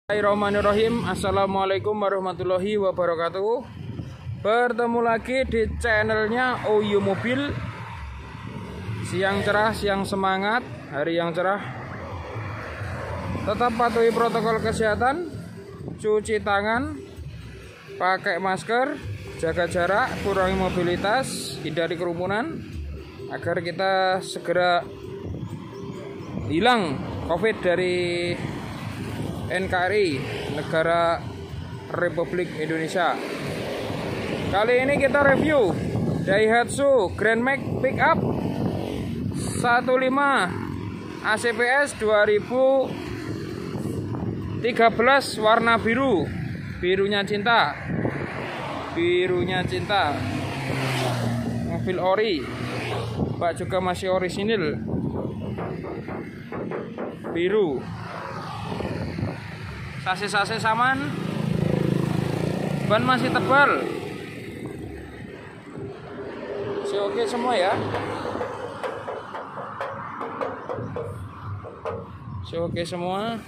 Bismillahirrahmanirrahim. Assalamualaikum warahmatullahi wabarakatuh. Bertemu lagi di channelnya OYO Mobil. Siang cerah, siang semangat, hari yang cerah. Tetap patuhi protokol kesehatan, cuci tangan, pakai masker, jaga jarak, kurangi mobilitas, hindari kerumunan, agar kita segera hilang COVID dari NKRI, Negara Republik Indonesia. Kali ini kita review Daihatsu Grand Max Pickup 15 ACPS 2013 warna biru, birunya cinta, mobil ori, Pak juga masih orisinil, biru. Sasis-sasis aman, ban masih tebal, masih oke semua ya, masih oke semua,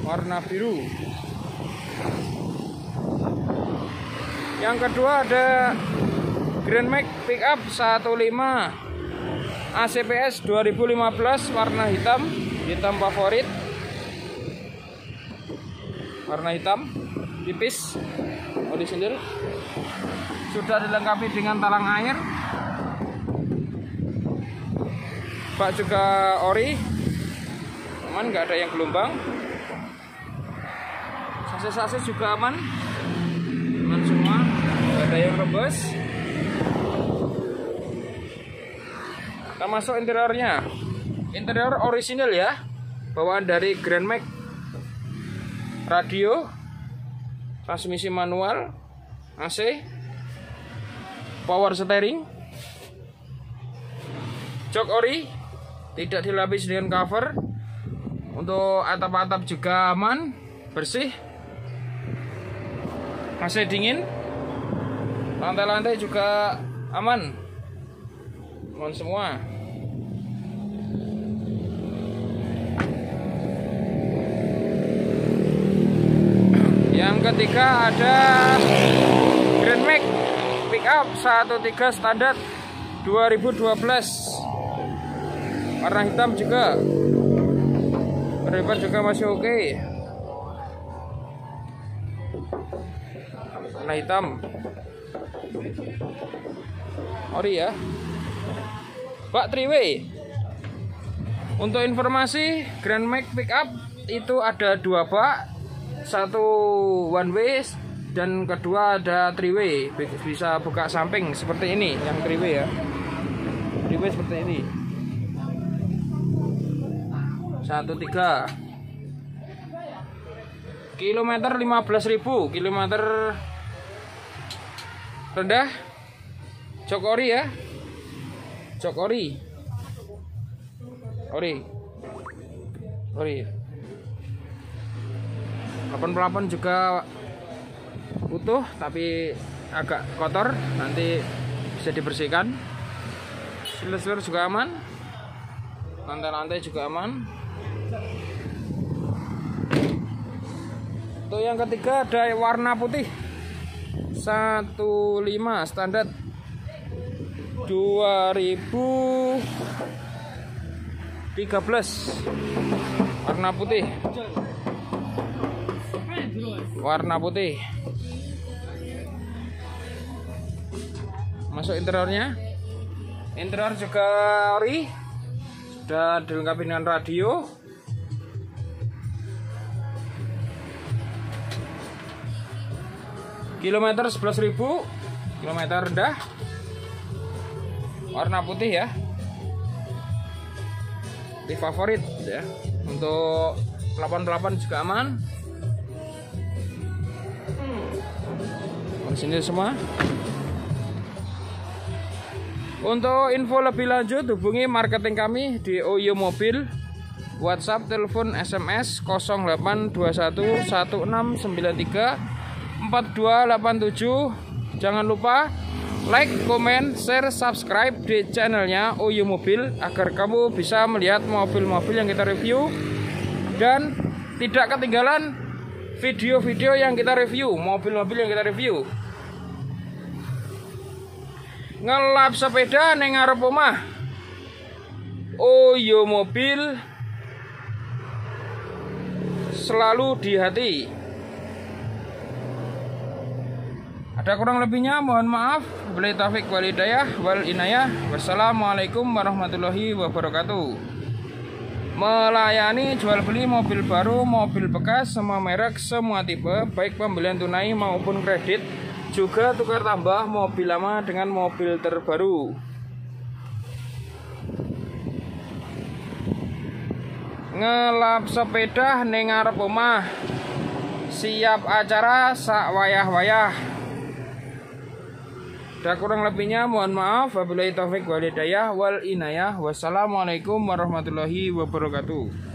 warna biru. Yang kedua ada Grand Max Pickup 15 ACPS 2015 warna hitam, hitam favorit. Warna hitam tipis, orisinil, sudah dilengkapi dengan talang air, bak juga ori, aman, nggak ada yang gelombang. Sasis-sasis juga aman semua, nggak ada yang rembes. Kita masuk interiornya, interior orisinil ya, bawaan dari Grand Max. Radio, transmisi manual, AC, power steering, jok ori, tidak dilapis dengan cover. Untuk atap-atap juga aman, bersih, AC dingin, lantai-lantai juga aman semua. Yang ketiga ada Grand Max Pickup 13 standar 2012 warna hitam juga, bumper juga masih oke, warna hitam ori ya, bak 3-way. Untuk informasi, Grand Max Pickup itu ada 2 bak, satu one way dan kedua ada 3-way, bisa buka samping seperti ini. Yang 3-way ya, 3-way seperti ini, 13 kilometer 15.000 kilometer rendah, jok ori ya, jok ori. Pelapon juga utuh tapi agak kotor, nanti bisa dibersihkan. Selir-selir juga aman, lantai-lantai juga aman. Untuk yang ketiga ada warna putih 15 standar 2013 warna putih. Masuk interiornya, interior juga ori, sudah dilengkapi dengan radio, kilometer 11.000 kilometer rendah, warna putih ya, di favorit ya. Untuk pelapon juga aman, sini semua. Untuk info lebih lanjut hubungi marketing kami di OYO Mobil, WhatsApp, telepon, SMS 0821 1693 4287. Jangan lupa like, komen, share, subscribe di channelnya OYO Mobil agar kamu bisa melihat mobil-mobil yang kita review dan tidak ketinggalan video-video yang kita review, mobil-mobil yang kita review. Ngelap sepeda ning ngarep omah. Oh yo mobil selalu di hati. Ada kurang lebihnya mohon maaf. Wabillahi taufik wal hidayah wal inayah. Wassalamualaikum warahmatullahi wabarakatuh. Melayani jual beli mobil baru, mobil bekas, semua merek, semua tipe, baik pembelian tunai maupun kredit. Juga tukar tambah mobil lama dengan mobil terbaru. Ngelap sepeda ning ngarep omah. Siap acara sak wayah-wayah. Ada kurang lebihnya mohon maaf. Wabillahi taufik wal hidayah wal inayah. Wassalamualaikum warahmatullahi wabarakatuh.